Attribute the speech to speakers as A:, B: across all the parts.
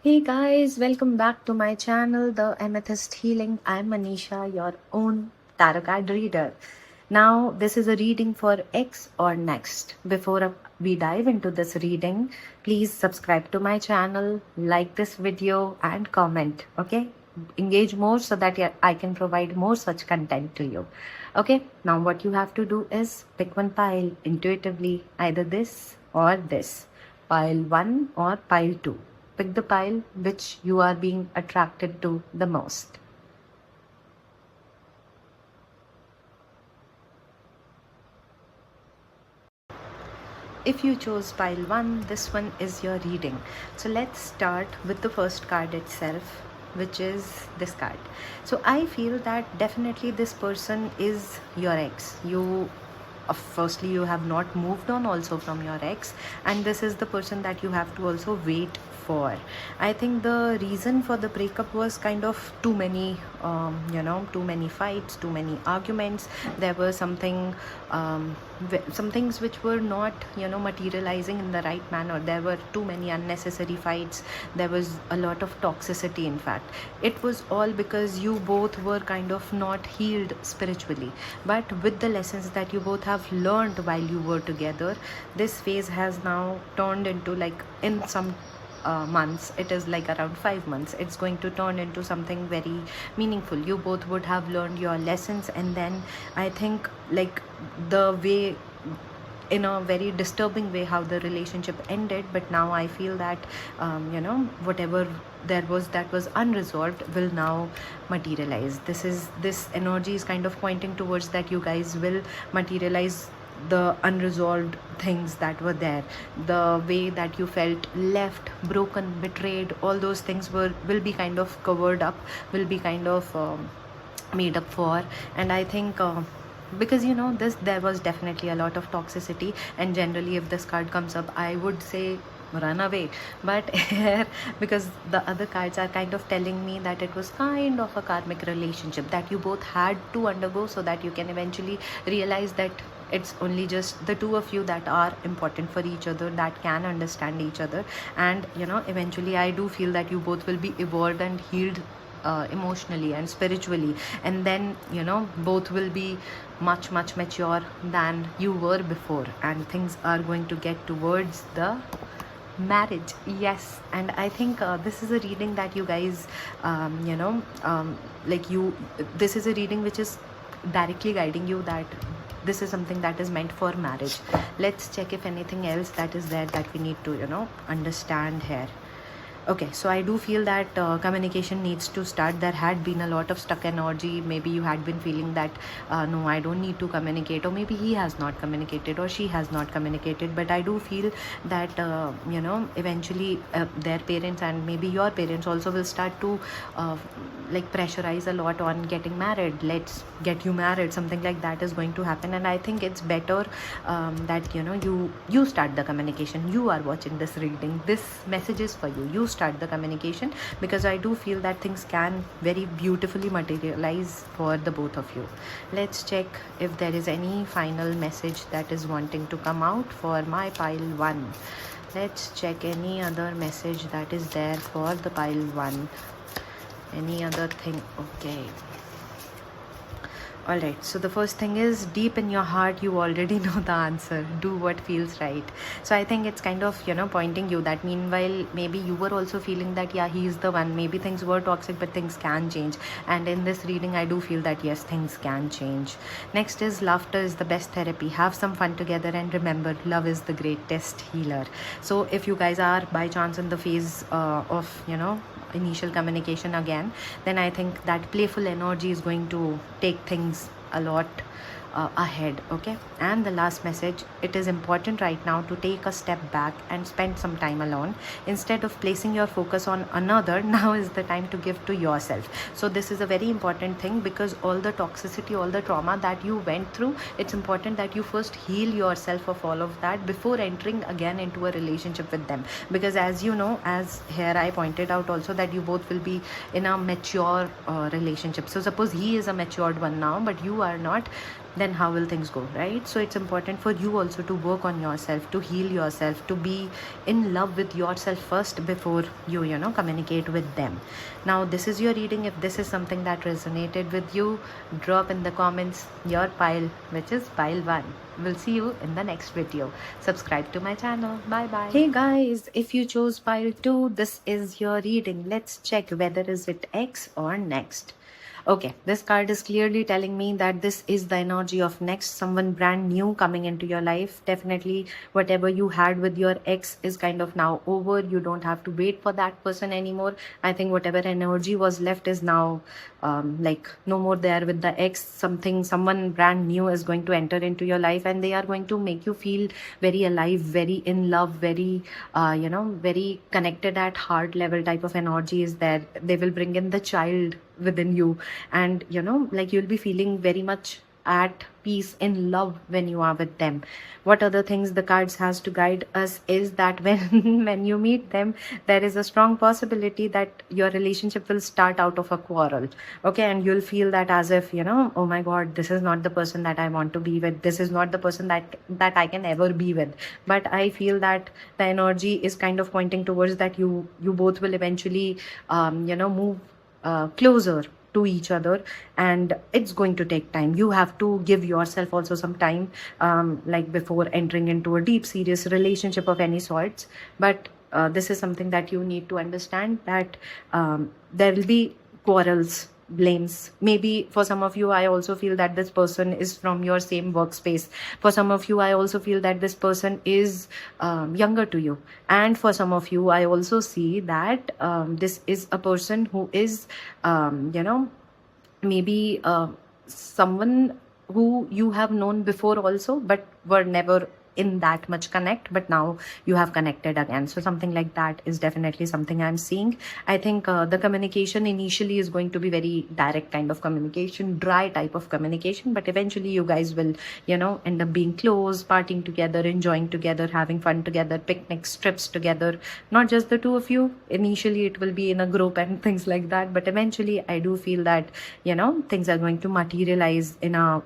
A: Hey guys, welcome back to my channel, The Amethyst Healing. I'm Manisha, your own tarot card reader. Now, this is a reading for X or next. Before we dive into this reading, please subscribe to my channel, like this video, and comment. Okay? Engage more so that I can provide more such content to you. Okay? Now, what you have to do is pick one pile intuitively, either this or this. Pile 1 or pile 2. Pick the pile which you are being attracted to the most. If you chose pile 1, this one is your reading. So let's start with the first card itself, which is this card. So I feel that definitely this person is your ex. Firstly, you have not moved on also from your ex, and this is the person that you have to also wait for. I think the reason for the breakup was kind of too many too many fights, too many arguments. There were some things which were not materializing in the right manner. There were too many unnecessary fights. There was a lot of toxicity. In fact, it was all because you both were kind of not healed spiritually. But with the lessons that you both have learned while you were together, this phase has now turned into, like, in some months, it is like around 5 months, it's going to turn into something very meaningful. You both would have learned your lessons, and then I think, like, the way, in a very disturbing way, how the relationship ended, but now I feel that whatever there was that was unresolved will now materialize. This energy is kind of pointing towards that you guys will materialize the unresolved things that were there. The way that you felt left, broken, betrayed, all those things will be kind of covered up, will be kind of made up for. And I think because there was definitely a lot of toxicity, and generally if this card comes up, I would say run away. But here, because the other cards are kind of telling me that it was kind of a karmic relationship that you both had to undergo, so that you can eventually realize that it's only just the two of you that are important for each other, that can understand each other. And eventually I do feel that you both will be evolved and healed emotionally and spiritually, and then both will be much mature than you were before, and things are going to get towards the marriage. Yes. And I think this is a reading that you guys this is a reading which is directly guiding you that this is something that is meant for marriage. Let's check if anything else that is there that we need to understand here. Okay, so I do feel that communication needs to start. There had been a lot of stuck energy. Maybe you had been feeling that no, I don't need to communicate, or maybe he has not communicated or she has not communicated. But I do feel that eventually their parents and maybe your parents also will start to pressurize a lot on getting married. Let's get you married, something like that is going to happen. And I think it's better that you start the communication. You are watching this reading, this message is for you. You start the communication, because I do feel that things can very beautifully materialize for the both of you. Let's check if there is any final message that is wanting to come out for my pile 1. Let's check any other message that is there for the pile 1. Any other thing? Okay. Alright, so the first thing is, deep in your heart you already know the answer. Do what feels right. So I think it's kind of pointing you that meanwhile maybe you were also feeling that yeah, he is the one. Maybe things were toxic, but things can change. And in this reading I do feel that yes, things can change. Next is, laughter is the best therapy. Have some fun together, and remember, love is the greatest healer. So if you guys are by chance in the phase of initial communication again, then I think that playful energy is going to take things a lot ahead. Okay. And the last message, it is important right now to take a step back and spend some time alone. Instead of placing your focus on another, now is the time to give to yourself. So this is a very important thing, because all the toxicity, all the trauma that you went through, it's important that you first heal yourself of all of that before entering again into a relationship with them. Because as here I pointed out also that you both will be in a mature relationship. So suppose he is a matured one now, but you are not. then how will things go, right? So it's important for you also to work on yourself, to heal yourself, to be in love with yourself first before you know, communicate with them. Now this is your reading. If this is something that resonated with you, drop in the comments your pile, which is pile 1. We'll see you in the next video. Subscribe to my channel. Bye bye. Hey guys, if you chose pile 2, this is your reading. Let's check whether is it X or next. Okay, this card is clearly telling me that this is the energy of next, someone brand new coming into your life. Definitely whatever you had with your ex is kind of now over. You don't have to wait for that person anymore. I think whatever energy was left is now like no more there with the ex. Someone brand new is going to enter into your life, and they are going to make you feel very alive, very in love, very you know, very connected at heart level type of energy is there. They will bring in the child within you, and you know, like you'll be feeling very much at peace, in love when you are with them. What other things the cards has to guide us is that when when you meet them, there is a strong possibility that your relationship will start out of a quarrel. Okay, and you'll feel that as if, you know, oh my god, this is not the person that I want to be with, this is not the person that I can ever be with. But I feel that the energy is kind of pointing towards that you both will eventually you know, move closer to each other, and it's going to take time. You have to give yourself also some time, like before entering into a deep serious relationship of any sorts. But this is something that you need to understand, that there will be quarrels, blames. Maybe for some of you, I also feel that this person is from your same workspace. For some of you, I also feel that this person is younger to you. And for some of you, I also see that this is a person who is you know, maybe someone who you have known before also, but were never in that much connect, but now you have connected again. So something like that is definitely something I'm seeing. I think the communication initially is going to be very direct kind of communication, dry type of communication, but eventually you guys will, you know, end up being close, partying together, enjoying together, having fun together, picnics, trips together. Not just the two of you. Initially it will be in a group and things like that, but eventually I do feel that, you know, things are going to materialize in a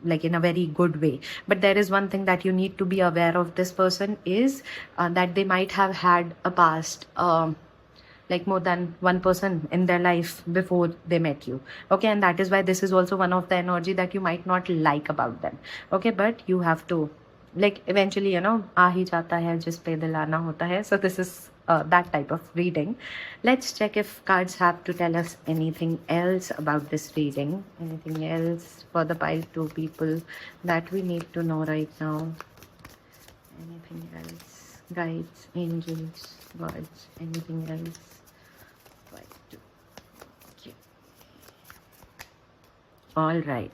A: very good way. But there is one thing that you need to be aware of this person is that they might have had a past, like more than one person in their life before they met you. Okay, and that is why this is also one of the energy that you might not like about them. Okay, but you have to, like, eventually, you know, aa hi jata hai jis pe dil aana hota hai. So this is that type of reading. Let's check if cards have to tell us anything else about this reading. Anything else for the pile 2 people that we need to know right now? Anything else? Guides, angels, gods, anything else? Pile 2. Okay. All right.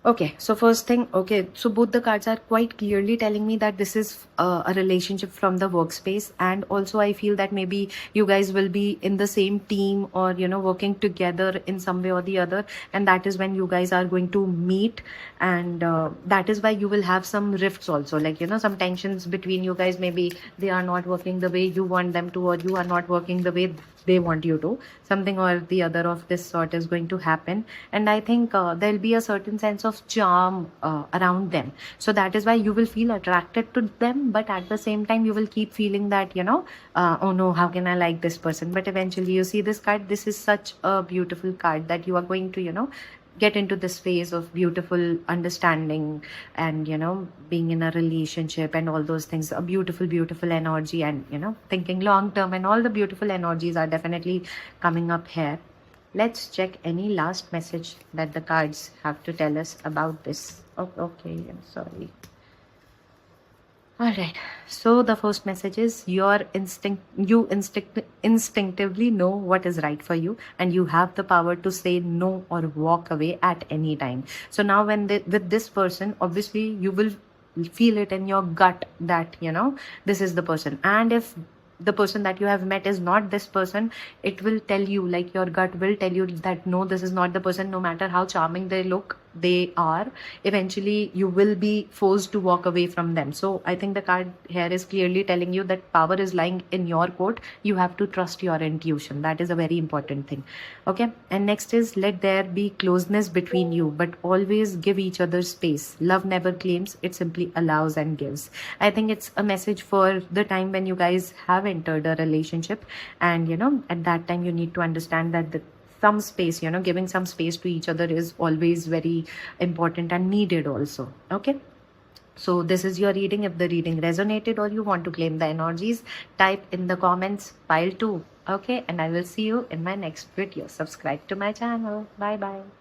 A: Okay, so first thing, okay, so both the cards are quite clearly telling me that this is a relationship from the workspace, and also I feel that maybe you guys will be in the same team, or, you know, working together in some way or the other, and that is when you guys are going to meet, and that is why you will have some rifts also, like, you know, some tensions between you guys. Maybe they are not working the way you want them to, or you are not working the way they want you to. Something or the other of this sort is going to happen, and I think there'll be a certain sense of charm around them. So that is why you will feel attracted to them, but at the same time you will keep feeling that, you know, oh no, how can I like this person? But eventually you see this card, this is such a beautiful card that you are going to, you know, get into this phase of beautiful understanding, and, you know, being in a relationship and all those things. A beautiful energy, and, you know, thinking long term, and all the beautiful energies are definitely coming up here. Let's check any last message that the cards have to tell us about this. Oh, okay, I'm sorry. All right, so the first message is you instinctively know what is right for you, and you have the power to say no or walk away at any time. So now with this person, obviously you will feel it in your gut that, you know, this is the person. And if the person that you have met is not this person, it will tell you, like, your gut will tell you that no, this is not the person. No matter how charming they look, they are, eventually you will be forced to walk away from them. So I think the card here is clearly telling you that power is lying in your court. You have to trust your intuition. That is a very important thing. Okay. And next is, let there be closeness between you, but always give each other space. Love never claims, it simply allows and gives. I think it's a message for the time when you guys have entered a relationship, and at that time you need to understand that some space, giving some space to each other is always very important and needed also. Okay. So this is your reading. If the reading resonated or you want to claim the energies, type in the comments pile 2. Okay. And I will see you in my next video. Subscribe to my channel. Bye bye.